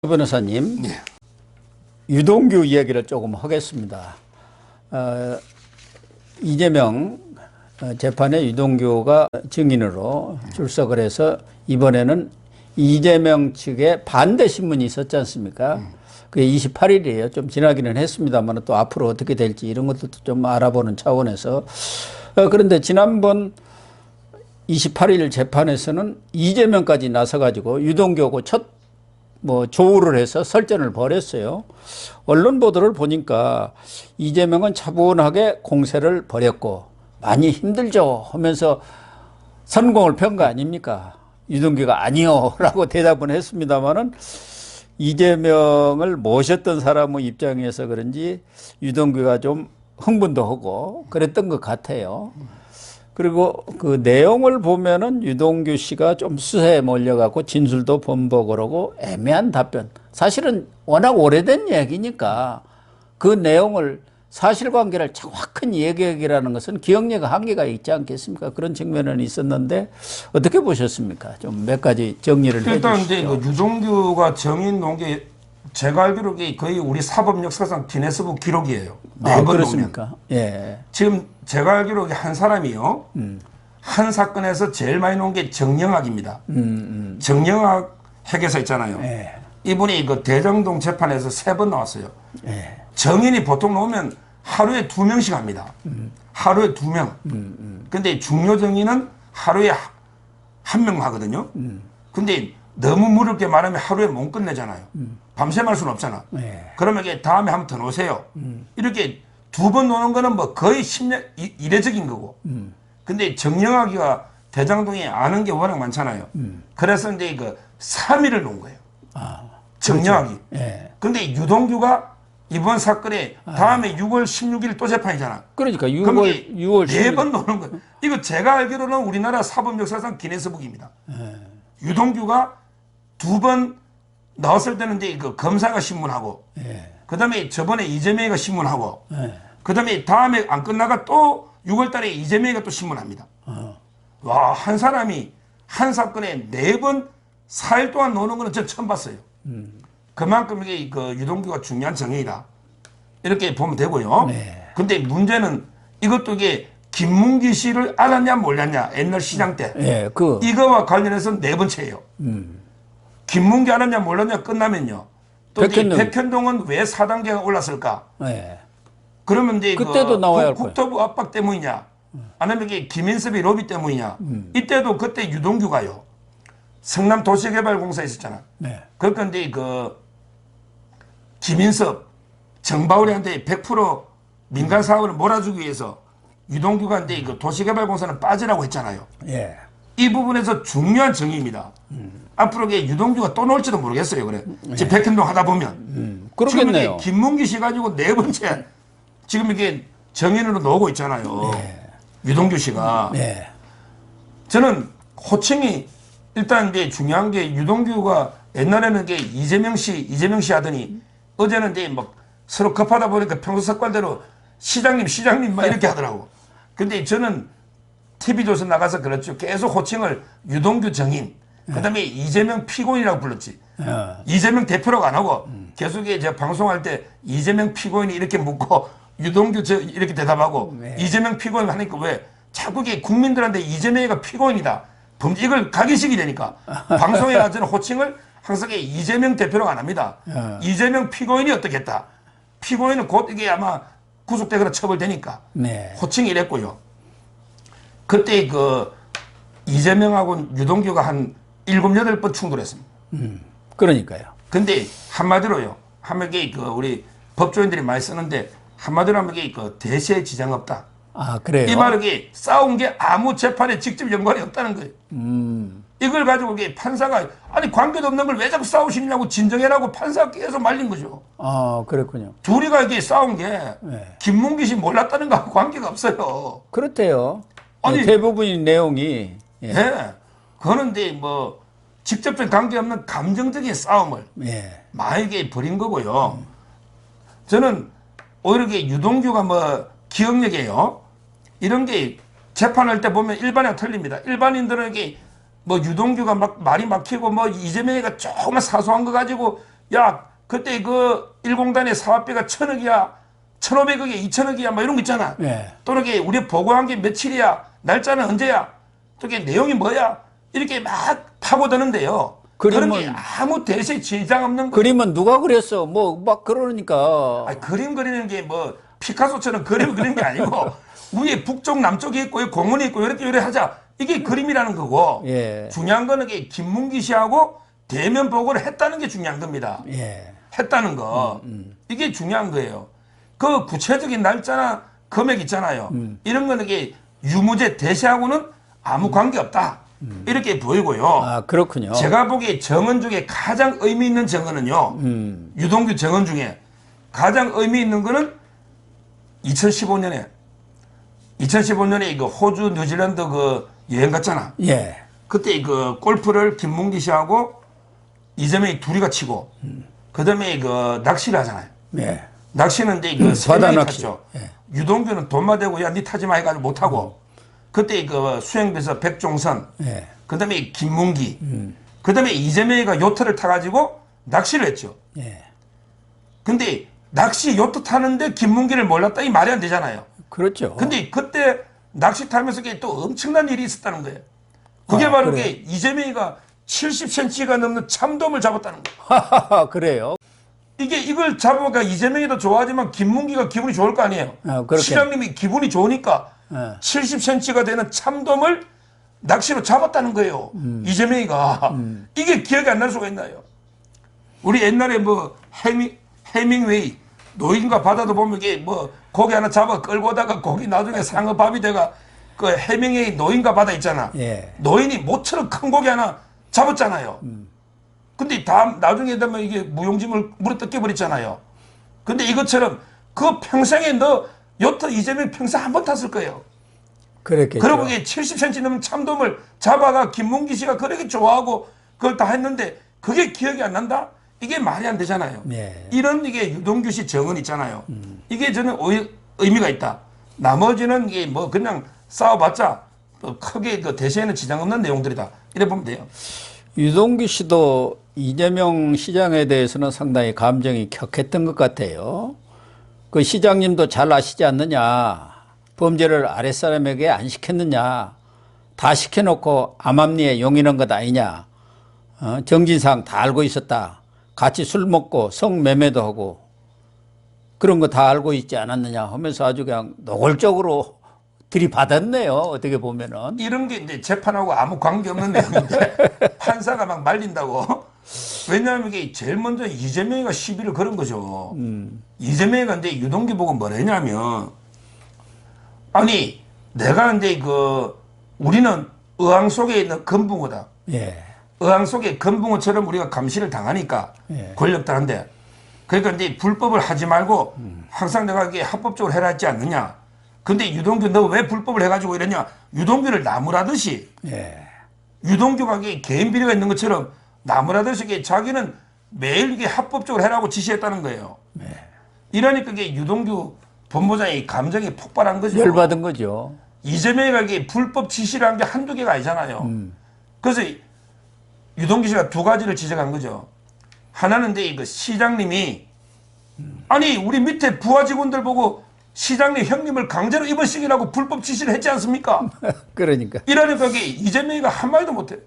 변호사님, 네. 유동규 이야기를 조금 하겠습니다. 이재명 재판에 유동규가 증인으로 출석을 해서 이번에는 이재명 측의 반대 신문이 있었지 않습니까? 그게 28일이에요. 좀 지나기는 했습니다만 또 앞으로 어떻게 될지 이런 것도 좀 알아보는 차원에서. 그런데 지난번 28일 재판에서는 이재명까지 나서가지고 유동규하고 첫 조우를 해서 설전을 벌였어요. 언론 보도를 보니까 이재명은 차분하게 공세를 벌였고 많이 힘들죠 하면서 선공을 편 거 아닙니까? 유동규가 아니요 라고 대답은 했습니다만은 이재명을 모셨던 사람의 입장에서 그런지 유동규가 좀 흥분도 하고 그랬던 것 같아요. 그리고 그 내용을 보면은 유동규 씨가 좀 수세에 몰려갖고 진술도 번복을 하고 애매한 답변. 사실은 워낙 오래된 얘기니까 그 내용을 사실관계를 정확한 얘기하기라는 것은 기억력의 한계가 있지 않겠습니까? 그런 측면은 있었는데 어떻게 보셨습니까? 좀 몇 가지 정리를 해주시죠. 일단 이제 유동규가 정인 놓은 게 제가 알기로 거의 우리 사법 역사상 기네스북 기록이에요. 네 번 그렇습니까? 예. 지금 제가 알기로 한 사람이요. 한 사건에서 제일 많이 놓은 게 정영학입니다. 정영학 핵에서 있잖아요. 예. 이분이 그 대장동 재판에서 3번 나왔어요. 예. 정인이 보통 나오면 하루에 2명씩 합니다. 하루에 2명. 근데 중요 정인은 하루에 한 명 하거든요. 근데 너무 물을 게 많으면 하루에 못 끝내잖아요. 밤샘 할 수는 없잖아. 네. 그러면 이게 다음에 한 번 더 놓으세요. 이렇게 2번 노는 거는 뭐 거의 10년 이례적인 거고. 근데 정영학이가 대장동에 아는 게 워낙 많잖아요. 그래서 이제 그 3일을 놓은 거예요. 정영학이. 그렇죠. 예. 근데 유동규가 이번 사건에 다음에 6월 16일 또 재판이잖아. 그러니까 6월 4번 노는 거예요. 이거 제가 알기로는 우리나라 사법 역사상 기네스북입니다. 유동규가 2번 나왔을 때는 이제 그 검사가 신문하고, 그 다음에 저번에 이재명이가 신문하고, 그 다음에 다음에 안 끝나가 또 6월 달에 이재명이가 또 신문합니다. 와, 한 사람이 한 사건에 4번 4일 동안 노는 거는 전 처음 봤어요. 그만큼 이게 그 유동규가 중요한 정의이다. 이렇게 보면 되고요. 네. 근데 문제는 이것도 이게 김문기 씨를 알았냐 몰랐냐 옛날 시장 때. 예, 이거와 관련해서 4번째예요. 김문기 알았냐 몰랐냐 끝나면요. 또 백현동은 왜 4단계가 올랐을까? 예. 그러면 이제 그때도 나와야 할 거예요. 국토부 압박 때문이냐? 아니면 이게 김인섭의 로비 때문이냐? 이때도 그때 유동규가요. 성남 도시개발공사 있었잖아. 네. 그런데 그 김인섭, 정바울이한테 100% 민간 사업을 몰아주기 위해서 유동규가 이제 그 도시개발공사는 빠지라고 했잖아요. 예. 이 부분에서 중요한 정의입니다. 앞으로 유동규가 또 나올지도 모르겠어요. 그래. 지금 백현동 하다 보면. 그렇겠네요. 지금 김문기 씨 가지고 4번째 지금 이게 정인으로 나오고 있잖아요. 유동규 씨가. 저는 호칭이 일단 이제 중요한 게 유동규가 옛날에는 이게 이재명 씨 하더니 어제는 이제 막 서로 급하다 보니까 평소 습관대로 시장님 막 이렇게 하더라고. 근데 저는 TV조선 나가서 그렇죠. 계속 호칭을 유동규 정인, 그 다음에 이재명 피고인이라고 불렀지. 이재명 대표라고 안 하고 계속 제가 방송할 때 이재명 피고인이 이렇게 묻고 유동규 이렇게 대답하고 이재명 피고인 하니까 왜 자꾸 이게 국민들한테 이재명이가 피고인이다. 이걸 각인식이 되니까 방송에 가서는 호칭을 항상 이재명 대표라고 안 합니다. 이재명 피고인이 어떻겠다. 피고인은 곧 이게 아마 구속되거나 처벌되니까 호칭이 이랬고요. 그때 그 이재명하고 유동규가 한 7, 8번 충돌했습니다. 그러니까요. 근데 한마디로요. 한마디로 그 우리 법조인들이 많이 쓰는데 한마디로 하면 그 대세에 지장 없다. 아, 그래요? 이 말은 싸운 게 아무 재판에 직접 연관이 없다는 거예요. 이걸 가지고 판사가 아니 관계도 없는 걸 왜 자꾸 싸우시냐고 진정해라고 판사가 계속 말린 거죠. 아, 그렇군요. 둘이가 이게 싸운 게 김문기 씨 몰랐다는 거하고 관계가 없어요. 그렇대요. 아니 대부분의 내용이 그런데 뭐 직접적 관계 없는 감정적인 싸움을 많이 벌인 거고요. 저는 오히려 유동규가 뭐 기억력이에요. 이런 게 재판할 때 보면 일반이랑 틀립니다. 일반인들에게 뭐 유동규가 막 말이 막히고 뭐 이재명이가 조금만 사소한 거 가지고 야, 그때 그 1공단의 사업비가 1,000억이야, 1,500억이야, 2,000억이야, 뭐 이런 거 있잖아. 예. 또는 이게 우리 보고한 게 며칠이야, 날짜는 언제야, 또 이게 내용이 뭐야, 이렇게 막 파고드는데요. 그런 게 아무 대세 지장 없는 거. 그림은 누가 그렸어? 뭐 막 그러니까. 아니, 그림 그리는 게 뭐 피카소처럼 그림 그리는 게 아니고 위에 북쪽 남쪽이 있고 공원이 있고 이렇게 하자. 이게 그림이라는 거고. 예. 중요한 거는 게 김문기 씨하고 대면 보고를 했다는 게 중요한 겁니다. 예. 했다는 거. 이게 중요한 거예요. 그 구체적인 날짜나 금액 있잖아요. 이런 거는 이게 유무죄 대세하고는 아무 관계 없다. 이렇게 보이고요. 아, 그렇군요. 제가 보기에 정언 중에 가장 의미 있는 정언은요. 유동규 정언 중에 가장 의미 있는 거는 2015년에 그 호주 뉴질랜드 그 여행 갔잖아. 예. 그때 그 골프를 김문기 씨하고 이재명이 둘이가 치고 그다음에 그 낚시를 하잖아요. 예. 낚시는 이제 그 바다 세명이 낚시. 탔죠. 예. 유동규는 돈만 대고 야 니 타지 마 해가지고 못 타고 그때 그 수행비서 백종선 예. 그다음에 김문기 그다음에 이재명이가 요트를 타가지고 낚시를 했죠. 예. 근데 낚시 요트 타는데 김문기를 몰랐다 이 말이 안 되잖아요. 그렇죠. 근데 그때 낚시 타면서 그게 또 엄청난 일이 있었다는 거예요. 그게 바로 그래. 그게 이재명이가 70cm가 넘는 참돔을 잡았다는 거예요. 그래요. 이걸 잡으니까 이재명이도 좋아하지만 김문기가 기분이 좋을 거 아니에요. 그렇게. 시장님이 기분이 좋으니까 70cm가 되는 참돔을 낚시로 잡았다는 거예요. 이재명이가. 이게 기억이 안 날 수가 있나요? 우리 옛날에 뭐 해밍웨이 노인과 바다도 보면 이게 뭐 고기 하나 잡아 끌고 오다가 고기 나중에 상어 밥이 돼가 그 해밍웨이 노인과 바다 있잖아. 예. 노인이 모처럼 큰 고기 하나 잡았잖아요. 근데 다음 나중에 되면 이게 무용지물 물에 뜯겨버렸잖아요. 근데 이것처럼 그 평생에 너 요트 이재명 평생 한 번 탔을 거예요. 그랬겠죠. 그리고 이게 70cm 넘는 참돔을 잡아가 김문기 씨가 그렇게 좋아하고 그걸 다 했는데 그게 기억이 안 난다? 이게 말이 안 되잖아요. 예. 이런 이게 유동규 씨 정언 있잖아요. 이게 저는 의미가 있다. 나머지는 이게 뭐 그냥 싸워봤자 크게 그 대세에는 지장 없는 내용들이다. 이래 보면 돼요. 유동규 씨도 이재명 시장에 대해서는 상당히 감정이 격했던 것 같아요. 그 시장님도 잘 아시지 않느냐. 범죄를 아랫사람에게 안 시켰느냐. 다 시켜놓고 암암리에 용인한 것 아니냐. 정진상 다 알고 있었다. 같이 술 먹고 성매매도 하고 그런 거 다 알고 있지 않았느냐 하면서 아주 그냥 노골적으로 들이받았네요. 어떻게 보면은. 이런 게 이제 재판하고 아무 관계없는 내용인데 판사가 막 말린다고. 왜냐하면 이게 제일 먼저 이재명이가 시비를 걸은 거죠. 이재명이가 근데 유동규 보고 뭐라 했냐면 아니 내가 근데 그 우리는 의왕 속에 있는 금붕어다. 예. 의왕 속에 금붕어처럼 우리가 감시를 당하니까 예. 권력들한테 그러니까 이제 불법을 하지 말고 항상 내가 이게 합법적으로 해라 했지 않느냐. 근데 유동규 너 왜 불법을 해가지고 이러냐. 유동규를 나무라듯이 예. 유동규가 이게 개인 비리가 있는 것처럼 나무라듯이 이게 자기는 매일 이게 합법적으로 해라고 지시했다는 거예요. 네. 이러니까 이게 유동규 본부장이 감정이 폭발한 거죠. 열받은 거죠. 이재명이가 이게 불법 지시를 한 게 한두 개가 아니잖아요. 그래서 유동규 씨가 두 가지를 지적한 거죠. 하나는 이거 시장님이 아니 우리 밑에 부하 직원들 보고 시장님 형님을 강제로 입원시키라고 불법 지시를 했지 않습니까? 그러니까. 이러니까 이게 이재명이가 한마디도 못해.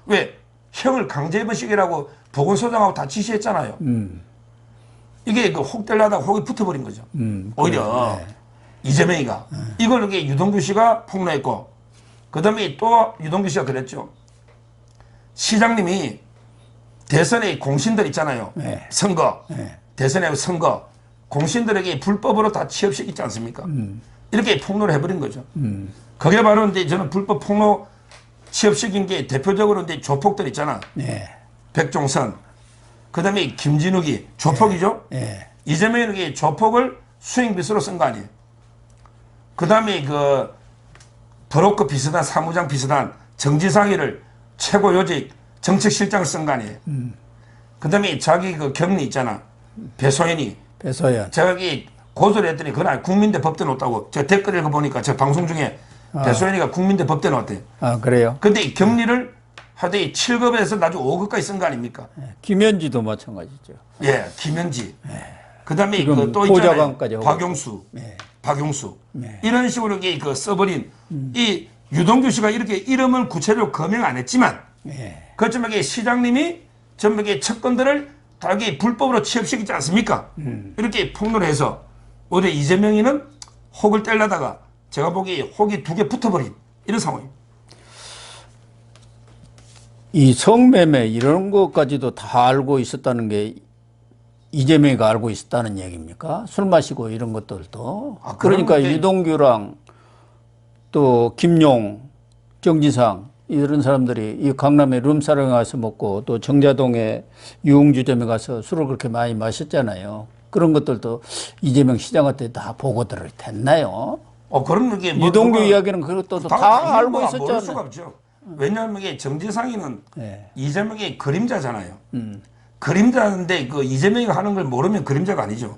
왜? 형을 강제 입원시키라고 보건소장하고 다 지시했잖아요. 이게 그 혹될라다가 혹이 붙어버린 거죠. 오히려 네. 이재명이가 이걸 이렇게 유동규 씨가 폭로했고 그다음에 또 유동규 씨가 그랬죠. 시장님이 대선의 공신들 있잖아요. 네. 선거. 네. 대선의 선거. 공신들에게 불법으로 다 취업시키지 않습니까? 이렇게 폭로를 해버린 거죠. 그게 바로 이제 저는 불법 폭로 취업시킨 게 대표적으로 이제 조폭들 있잖아. 네. 백종선. 그 다음에 김진욱이 조폭이죠. 네. 이재명이 조폭을 수행비서로 쓴 거 아니에요. 그 다음에 그 브로커 비서단, 사무장 비서단 정지상이를 최고 요직 정책실장을 쓴 거 아니에요. 그 다음에 자기 그 격리 있잖아. 배소연이. 배소연. 제가 여기 고소를 했더니 그날 국민대 법대 놓았다고. 제가 댓글 읽어보니까 저 방송 중에 배소연이가 국민대 법대 놓았대요. 아, 그래요? 근데 이 격리를 하여튼 7급에서 나중에 5급까지 쓴 거 아닙니까? 김현지도 마찬가지죠. 예, 김현지. 그다음에 지금 그 또 있잖아요. 보좌관까지 하고. 박용수. 네. 박용수. 네. 이런 식으로 그 써버린 이 유동규 씨가 이렇게 이름을 구체적으로 거명 안 했지만 네. 그렇지만 이게 시장님이 전부 이게 채권들을 다 이게 불법으로 취업시키지 않습니까? 이렇게 폭로해서 오히려 이재명이는 혹을 떼려다가 제가 보기에 혹이 2개 붙어버린 이런 상황입니다. 이 성매매 이런 것까지도 다 알고 있었다는 게 이재명이가 알고 있었다는 얘기입니까? 술 마시고 이런 것들도. 아, 그러니까 그러면 유동규랑 또 김용, 정지상 이런 사람들이 이 강남에 룸사롱에 가서 먹고 또 정자동에 유흥주점에 가서 술을 그렇게 많이 마셨잖아요. 그런 것들도 이재명 시장한테 다 보고들을 됐나요? 그런 게 유동규 이야기는 그것도 다 알고 모를 수가 있었잖아요. 없죠. 왜냐하면 이게 정지상이는 네. 이재명의 그림자잖아요. 그림자인데 그 이재명이 하는 걸 모르면 그림자가 아니죠.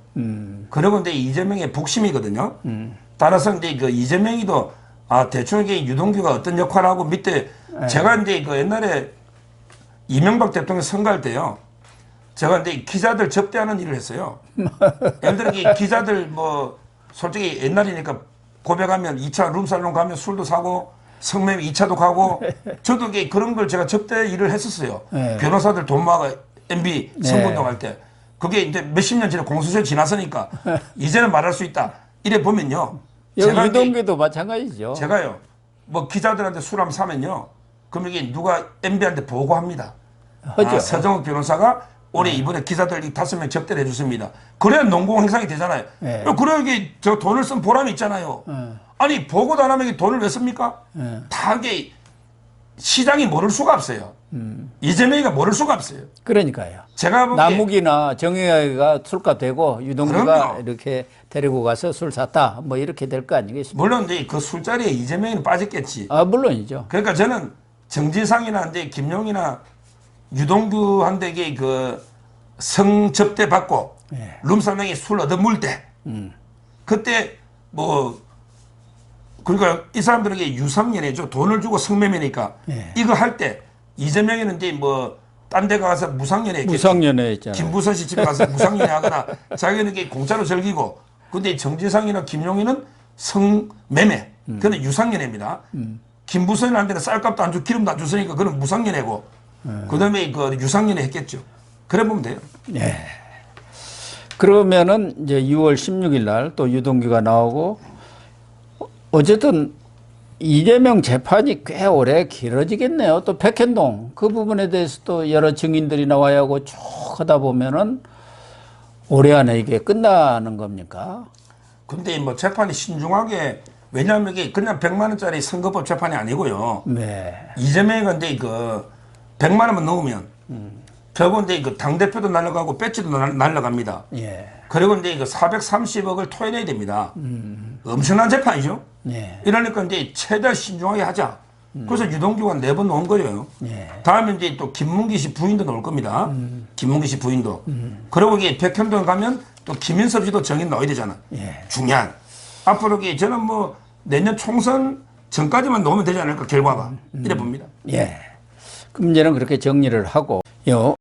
그리고 근데 이재명의 복심이거든요. 따라서 이제 그 이재명이도 대충 이게 유동규가 어떤 역할을 하고 밑에 제가 이제 그 옛날에 이명박 대통령 선거할 때요. 제가 이제 기자들 접대하는 일을 했어요. 예를 들어 이 기자들 뭐 솔직히 옛날이니까 고백하면 2차 룸살롱 가면 술도 사고 성매매 2차도 가고 저도 이게 그런 걸 제가 접대 일을 했었어요. 네. 변호사들 돈 모아 MB 선거운동할 때 그게 이제 몇십 년 전에 공소시효 지났으니까 이제는 말할 수 있다. 이래 보면요. 여기 유동규도 마찬가지죠. 제가요. 뭐 기자들한테 술 한번 사면요. 그럼 이게 누가 MB한테 보고합니다. 하죠. 서정욱 변호사가 올해 이번에 기자들 5명 접대를 해줬습니다. 그래야 농공 행상이 되잖아요. 네. 그래야 이게 저 돈을 쓴 보람이 있잖아요. 아니 보고도 안 하면 이게 돈을 왜 씁니까? 다 이게 시장이 모를 수가 없어요. 이재명이가 모를 수가 없어요. 그러니까요. 제가 보기에 남욱이나 정영학이가 술값 대고 유동규가 그럼요. 이렇게 데리고 가서 술 샀다. 뭐 이렇게 될 거 아니겠습니까? 물론 이제 그 술자리에 이재명이는 빠졌겠지. 물론이죠. 그러니까 저는 정지상이나 이제 김용이나 유동규한테 그 성접대 받고 네. 룸살롱에 술 얻어물 때 그때 뭐 그러니까 이 사람들에게 유상연애죠. 돈을 주고 성매매니까 네. 이거 할 때 이재명이는 이제 뭐 딴 데 가서 무상연애 했겠지. 무상연애 했잖아요. 김부선 씨 집에 가서 무상연애 하거나 자기는 이게 공짜로 즐기고 근데 정지상이나 김용희는 성매매 그는 유상연애입니다. 김부선한테는 쌀값도 안 주고 기름도 안 줬으니까 그는 무상연애고 그다음에 그 유상연애 했겠죠. 그래 보면 돼요. 네. 그러면은 이제 6월 16일 날 또 유동규가 나오고 어쨌든 이재명 재판이 꽤 오래 길어지겠네요. 또 백현동 그 부분에 대해서 또 여러 증인들이 나와야 하고 쭉 하다 보면은 올해 안에 이게 끝나는 겁니까? 근데 뭐 재판이 신중하게 왜냐하면 이게 그냥 100만 원짜리 선거법 재판이 아니고요. 네. 이재명이 근데 그 100만 원만 넣으면 결국 이제 그 당대표도 날라가고 배지도 날라갑니다. 예. 그리고 이제 그 430억을 토해내야 됩니다. 엄청난 재판이죠. 예. 이러니까 이제 최대한 신중하게 하자. 그래서 유동규가 4번 넣은 거예요. 예. 다음에 이제 또 김문기 씨 부인도 넣을 겁니다. 김문기 씨 부인도. 그리고 이게 백현동 가면 또 김인섭 씨도 정인 넣어야 되잖아. 예. 중요한. 앞으로 이게 저는 뭐 내년 총선 전까지만 넣으면 되지 않을까 결과가. 이래 봅니다. 예. 그럼 이제는 그렇게 정리를 하고 요